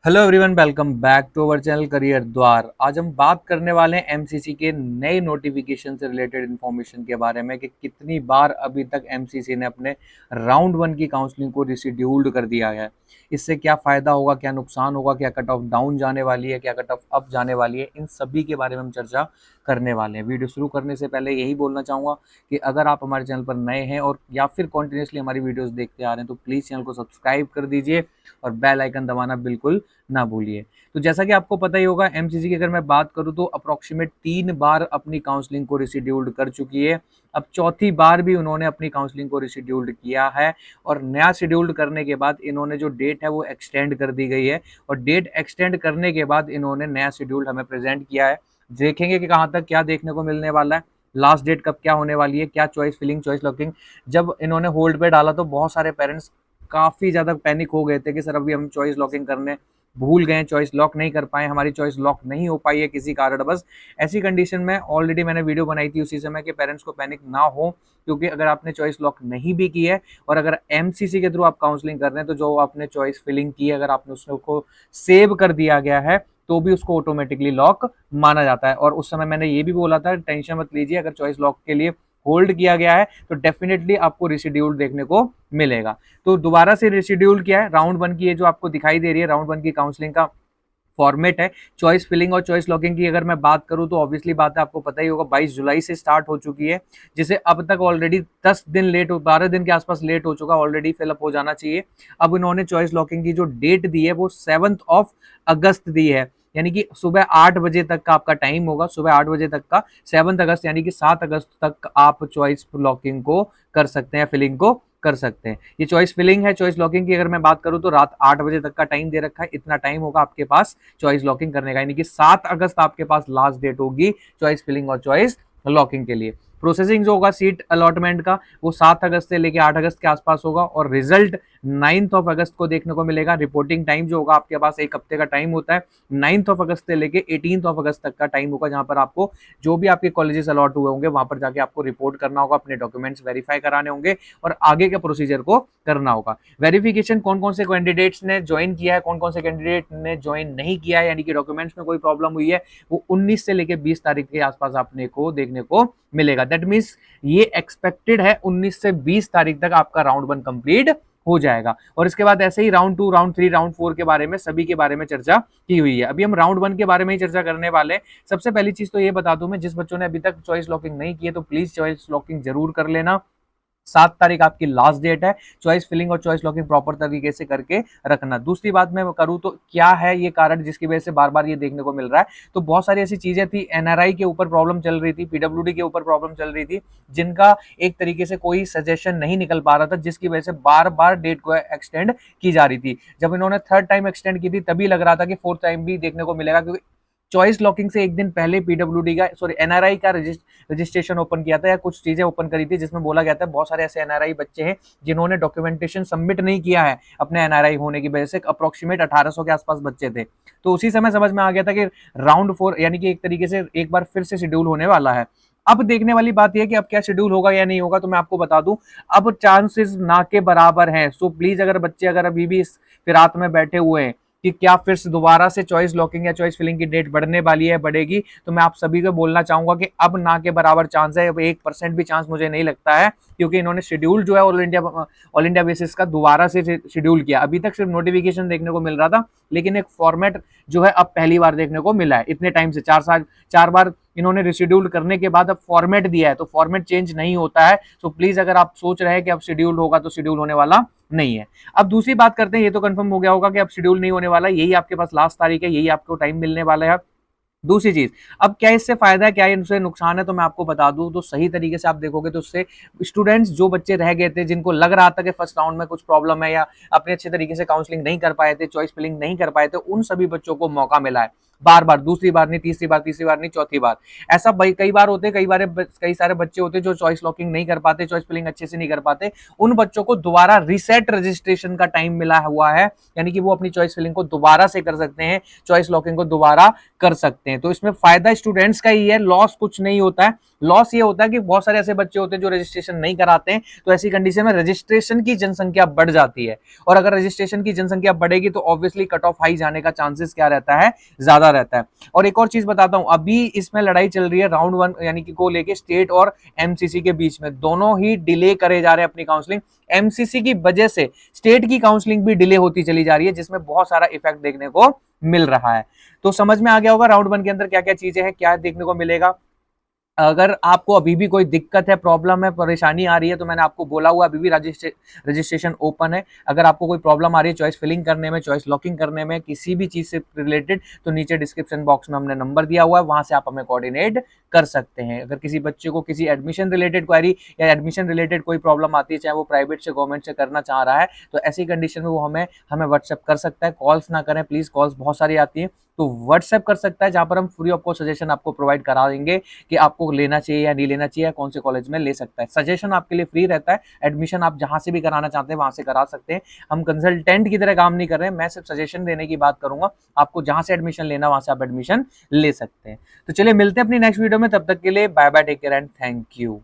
Hello everyone, welcome back to our channel career Dwar. आज हम बात करने वाले हैं एमसीसी के नए नोटिफिकेशन से रिलेटेड इन्फॉर्मेशन के बारे में कि कितनी बार अभी तक एमसीसी ने अपने राउंड वन की काउंसलिंग को रिशेड्यूल्ड कर दिया है। इससे क्या फ़ायदा होगा, क्या नुकसान होगा, क्या कट ऑफ डाउन जाने वाली है, क्या कट ऑफ अप जाने वाली है, इन सभी के बारे में हम चर्चा करने वाले हैं। वीडियो शुरू करने से पहले यही बोलना चाहूँगा कि अगर आप हमारे चैनल पर नए हैं और या फिर कॉन्टिन्यूसली हमारी वीडियोज़ देखते आ रहे हैं तो प्लीज़ चैनल को सब्सक्राइब कर दीजिए और बेल आइकन दबाना बिल्कुल ना भूलिए। तो जैसा कि आपको पता ही होगा, एमसीसी की अगर मैं बात करूं तो अप्रॉक्सीमेट 3 बार अपनी काउंसलिंग को रिशेड्यूल्ड कर चुकी है। अब चौथी बार भी उन्होंने अपनी काउंसलिंग को रिशेड्यूल्ड किया है और नया शेड्यूल्ड करने के बाद इन्होंने जो डेट है वो एक्सटेंड कर दी गई है और डेट एक्सटेंड करने के बाद इन्होंने नया शेड्यूल हमें प्रेजेंट किया है। देखेंगे कि कहाँ तक क्या देखने को मिलने वाला है, लास्ट डेट कब क्या होने वाली है, क्या चॉइस फिलिंग, चॉइस लॉकिंग। जब इन्होंने होल्ड पे डाला तो बहुत सारे पेरेंट्स काफ़ी ज़्यादा पैनिक हो गए थे कि सर अभी हम चॉइस लॉकिंग करने भूल गए, चॉइस लॉक नहीं कर पाए, हमारी चॉइस लॉक नहीं हो पाई है किसी कारणवश। ऐसी कंडीशन में ऑलरेडी मैंने वीडियो बनाई थी उसी समय कि पेरेंट्स को पैनिक ना हो, क्योंकि अगर आपने चॉइस लॉक नहीं भी की है और अगर एमसीसी के थ्रू आप काउंसलिंग कर रहे हैं तो जो आपने चॉइस फिलिंग की है, अगर आपने उसको सेव कर दिया गया है तो भी उसको ऑटोमेटिकली लॉक माना जाता है। और उस समय मैंने ये भी बोला था, टेंशन मत लीजिए, अगर चॉइस लॉक के लिए होल्ड किया गया है तो डेफिनेटली आपको रिशेड्यूल देखने को मिलेगा। तो दोबारा से रिशेड्यूल किया है राउंड वन की, ये जो आपको दिखाई दे रही है राउंड वन की काउंसलिंग का फॉर्मेट है। चॉइस फिलिंग और चॉइस लॉकिंग की अगर मैं बात करूं तो ऑब्वियसली बात है, आपको पता ही होगा 22 जुलाई से स्टार्ट हो चुकी है, जिसे अब तक ऑलरेडी 10 दिन लेट, 12 दिन के आसपास लेट हो चुका, ऑलरेडी फिलअप हो जाना चाहिए। अब इन्होंने चॉइस लॉकिंग की जो डेट दी है वो 7 अगस्त दी है, यानी कि सुबह 8 बजे तक का आपका टाइम होगा, सुबह 8 बजे तक का 7 अगस्त, यानी कि 7 अगस्त तक आप चॉइस लॉकिंग को कर सकते हैं, फिलिंग को कर सकते हैं। ये चॉइस फिलिंग है। चॉइस लॉकिंग की अगर मैं बात करूं तो रात 8 बजे तक का टाइम दे रखा है, इतना टाइम होगा आपके पास चॉइस लॉकिंग करने का, यानी कि 7 अगस्त आपके पास लास्ट डेट होगी चॉइस फिलिंग और चॉइस लॉकिंग के लिए। प्रोसेसिंग जो होगा सीट अलॉटमेंट का वो 7 अगस्त से लेकर 8 अगस्त के आसपास होगा और रिजल्ट 9 अगस्त को देखने को मिलेगा। रिपोर्टिंग टाइम जो होगा आपके पास 1 हफ्ते का टाइम होता है, 9 अगस्त से लेकर 18 अगस्त तक का टाइम होगा, जहां पर आपको जो भी आपके कॉलेजेस अलॉट हुए होंगे वहां पर जाके आपको रिपोर्ट करना होगा, अपने डॉक्यूमेंट्स वेरीफाई कराने होंगे और आगे के प्रोसीजर को करना होगा। वेरिफिकेशन कौन कौन से कैंडिडेट्स ने ज्वाइन किया है, कौन कौन से कैंडिडेट ने ज्वाइन नहीं किया है, यानी कि डॉक्यूमेंट्स में कोई प्रॉब्लम हुई है, वो 19 से लेकर 20 तारीख के आसपास आपने को देखने को मिलेगा। दैट मीन्स ये एक्सपेक्टेड है 19 से 20 तारीख तक आपका राउंड वन कंप्लीट हो जाएगा। और इसके बाद ऐसे ही राउंड 2, राउंड 3, राउंड 4 के बारे में सभी के बारे में चर्चा की हुई है। अभी हम राउंड 1 के बारे में ही चर्चा करने वाले हैं। सबसे पहली चीज तो ये बता दूं मैं, जिस बच्चों ने अभी तक चॉइस लॉकिंग नहीं की है तो प्लीज चॉइस लॉकिंग जरूर कर लेना। 7 तारीख आपकी लास्ट डेट है। चॉइस फिलिंग और चॉइस लॉकिंग प्रॉपर तरीके से करके रखना। दूसरी बात मैं करूं तो क्या है ये कारण जिसकी वजह से बार बार ये देखने को मिल रहा है, तो बहुत सारी ऐसी चीजें थी। एनआरआई के ऊपर प्रॉब्लम चल रही थी, पीडब्ल्यूडी के ऊपर प्रॉब्लम चल रही थी, जिनका एक तरीके से कोई सजेशन नहीं निकल पा रहा था, जिसकी वजह से बार बार डेट को एक्सटेंड की जा रही थी। जब इन्होंने थर्ड टाइम एक्सटेंड की थी तभी लग रहा था कि फोर्थ टाइम भी देखने को मिलेगा, क्योंकि चॉइस लॉकिंग से एक दिन पहले पीडब्ल्यूडी का, सॉरी, एनआरआई का रजिस्ट्रेशन ओपन किया था या कुछ चीजें ओपन करी थी, जिसमें बोला गया था बहुत सारे ऐसे एनआरआई बच्चे हैं जिन्होंने डॉक्यूमेंटेशन सबमिट नहीं किया है अपने एनआरआई होने की वजह से। अप्रोक्सीमेट 1800 के आसपास बच्चे थे। तो उसी समय समझ में आ गया था कि राउंड 4 यानी कि एक तरीके से एक बार फिर से शेड्यूल होने वाला है। अब देखने वाली बात यह कि अब क्या शेड्यूल होगा या नहीं होगा, तो मैं आपको बता दूं अब चांसेस ना के बराबर हैं। सो प्लीज, अगर बच्चे अगर अभी भी इस फिरात में बैठे हुए हैं कि क्या फिर से दोबारा से चॉइस लॉकिंग या चॉइस फिलिंग की डेट बढ़ने वाली है, बढ़ेगी, तो मैं आप सभी को बोलना चाहूंगा कि अब ना के बराबर चांस है। अब 1% भी चांस मुझे नहीं लगता है, क्योंकि इन्होंने शेड्यूल जो है ऑल इंडिया बेसिस का दोबारा से शेड्यूल किया। अभी तक सिर्फ नोटिफिकेशन देखने को मिल रहा था, लेकिन एक फॉर्मेट जो है अब पहली बार देखने को मिला है। इतने टाइम से 4 बार इन्होंने रिशेड्यूल करने के बाद अब फॉर्मेट दिया है, तो फॉर्मेट चेंज नहीं होता है। तो प्लीज, अगर आप सोच रहे हैं कि अब शेड्यूल होगा तो शेड्यूल होने वाला नहीं है। अब दूसरी बात करते हैं, ये तो कंफर्म हो गया होगा कि अब शेड्यूल नहीं होने वाला, यही आपके पास लास्ट तारीख है, यही आपको टाइम मिलने वाला है। दूसरी चीज, अब क्या इससे फायदा है, क्या इनसे नुकसान है, तो मैं आपको बता दूं तो सही तरीके से आप देखोगे तो उससे स्टूडेंट्स, जो बच्चे रह गए थे, जिनको लग रहा था कि फर्स्ट राउंड में कुछ प्रॉब्लम है या अपने अच्छे तरीके से काउंसलिंग नहीं कर पाए थे, चॉइस फिलिंग नहीं कर पाए थे, उन सभी बच्चों को मौका मिला है बार बार, दूसरी बार नहीं, तीसरी बार नहीं, चौथी बार। ऐसा कई बार होते, कई सारे बच्चे होते जो चॉइस लॉकिंग नहीं कर पाते, चॉइस फिलिंग अच्छे से नहीं कर पाते, उन बच्चों को दोबारा रीसेट रजिस्ट्रेशन का टाइम मिला हुआ है, यानी कि वो अपनी चॉइस फिलिंग को दोबारा से कर सकते हैं, चॉइस लॉकिंग को दोबारा कर सकते हैं। तो इसमें फायदा स्टूडेंट्स का ही है, लॉस कुछ नहीं होता है। लॉस ये होता है कि बहुत सारे ऐसे बच्चे होते हैं जो रजिस्ट्रेशन नहीं कराते हैं, तो ऐसी कंडीशन में रजिस्ट्रेशन की जनसंख्या बढ़ जाती है, और अगर रजिस्ट्रेशन की जनसंख्या बढ़ेगी तो ऑब्वियसली कट ऑफ हाई जाने का चांसेस क्या रहता है, ज्यादा रहता है। और एक और चीज बताता हूं, अभी इसमें लड़ाई चल रही है राउंड 1 यानी कि को लेके स्टेट और एमसीसी के बीच में, दोनों ही डिले करे जा रहे हैं अपनी काउंसलिंग। एमसीसी की वजह से स्टेट की काउंसलिंग भी डिले होती चली जा रही है, जिसमें बहुत सारा इफेक्ट देखने को मिल रहा है। तो समझ में आ गया होगा राउंड 1 के अंदर क्या क्या चीजें हैं, क्या देखने को मिलेगा। अगर आपको अभी भी कोई दिक्कत है, प्रॉब्लम है, परेशानी आ रही है, तो मैंने आपको बोला हुआ अभी भी रजिस्ट्रेशन ओपन है। अगर आपको कोई प्रॉब्लम आ रही है चॉइस फिलिंग करने में, चॉइस लॉकिंग करने में, किसी भी चीज से रिलेटेड, तो नीचे डिस्क्रिप्शन बॉक्स में हमने नंबर दिया हुआ है, वहां से आप हमें कोऑर्डिनेट कर सकते हैं। अगर किसी बच्चे को किसी एडमिशन रिलेटेड क्वेरी या एडमिशन रिलेटेड कोई प्रॉब्लम आती है, चाहे वो प्राइवेट से गवर्नमेंट से करना चाह रहा है, तो ऐसी कंडीशन में वो हमें व्हाट्सएप कर सकता है। कॉल्स ना करें प्लीज, कॉल्स बहुत सारी आती है, तो व्हाट्सएप कर सकता है, जहां पर हम फ्री ऑफ कॉस्ट सजेशन आपको प्रोवाइड करा देंगे कि आपको लेना चाहिए या नहीं लेना चाहिए, कौन से कॉलेज में ले सकता है। सजेशन आपके लिए फ्री रहता है, एडमिशन आप जहां से भी कराना चाहते हैं वहां से करा सकते हैं। हम कंसल्टेंट की तरह काम नहीं कर रहे हैं, मैं सिर्फ सजेशन देने की बात करूंगा। आपको जहां से एडमिशन लेना वहां से आप एडमिशन ले सकते हैं। तो चलिए मिलते हैं अपनी नेक्स्ट वीडियो में, तब तक के लिए bye bye, take care and thank you.